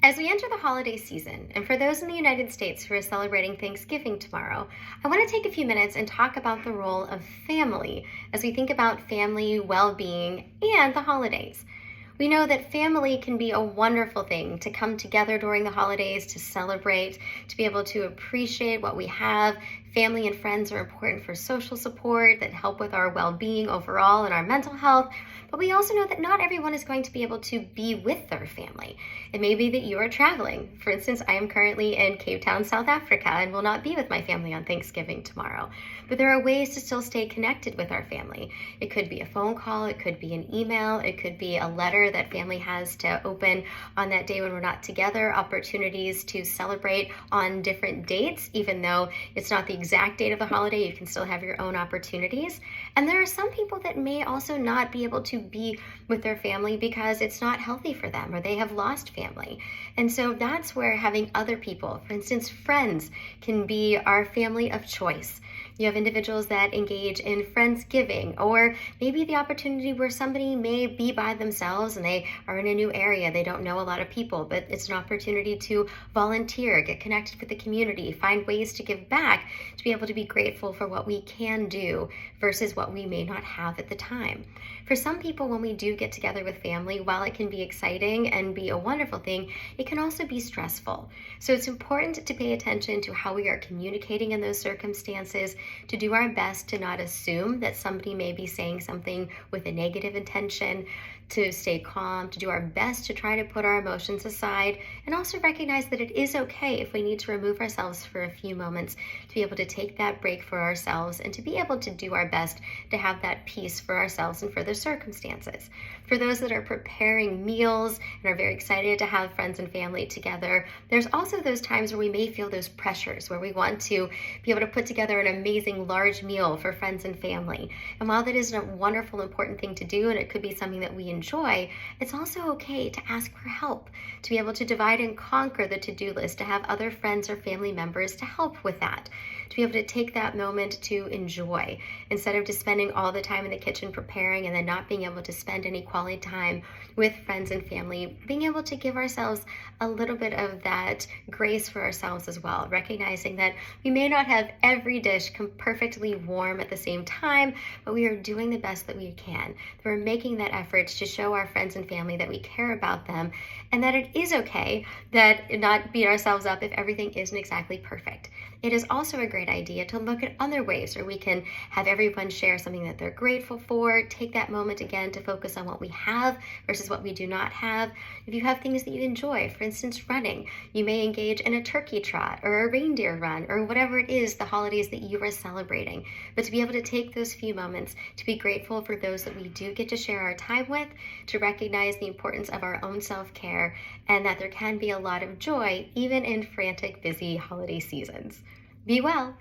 As we enter the holiday season, and for those in the United States who are celebrating Thanksgiving tomorrow, I want to take a few minutes and talk about the role of family as we think about family well-being and the holidays. We know that family can be a wonderful thing to come together during the holidays, to celebrate, to be able to appreciate what we have. Family and friends are important for social support that help with our well-being overall and our mental health. But we also know that not everyone is going to be able to be with their family. It may be that you are traveling. For instance, I am currently in Cape Town, South Africa, and will not be with my family on Thanksgiving tomorrow. But there are ways to still stay connected with our family. It could be a phone call, it could be an email, it could be a letter that family has to open on that day when we're not together, opportunities to celebrate on different dates, even though it's not the exact date of the holiday, you can still have your own opportunities. And there are some people that may also not be able to be with their family because it's not healthy for them or they have lost family. And so that's where having other people, for instance, friends, can be our family of choice. You have individuals that engage in Friendsgiving, or maybe the opportunity where somebody may be by themselves and they are in a new area. They don't know a lot of people, but it's an opportunity to volunteer, get connected with the community, find ways to give back, to be able to be grateful for what we can do versus what we may not have at the time. For some people, when we do get together with family, while it can be exciting and be a wonderful thing, it can also be stressful. So it's important to pay attention to how we are communicating in those circumstances, to do our best to not assume that somebody may be saying something with a negative intention, to stay calm, to do our best to try to put our emotions aside, and also recognize that it is okay if we need to remove ourselves for a few moments to be able to take that break for ourselves and to be able to do our best to have that peace for ourselves and for the circumstances. For those that are preparing meals and are very excited to have friends and family together, there's also those times where we may feel those pressures where we want to be able to put together an amazing large meal for friends and family. And while that is a wonderful, important thing to do, and it could be something that we enjoy, it's also okay to ask for help, to be able to divide and conquer the to-do list, to have other friends or family members to help with that, to be able to take that moment to enjoy instead of just spending all the time in the kitchen preparing and then not being able to spend any quality time with friends and family, being able to give ourselves a little bit of that grace for ourselves as well, recognizing that we may not have every dish come perfectly warm at the same time, but we are doing the best that we can. We're making that effort to show our friends and family that we care about them and that it is okay that not beat ourselves up if everything isn't exactly perfect. It is also a great idea to look at other ways where we can have everyone share something that they're grateful for, take that moment again to focus on what we have versus what we do not have. If you have things that you enjoy, for instance, running, you may engage in a turkey trot or a reindeer run or whatever it is, the holidays that you are celebrating. But to be able to take those few moments to be grateful for those that we do get to share our time with, to recognize the importance of our own self-care, and that there can be a lot of joy even in frantic, busy holiday seasons. Be well.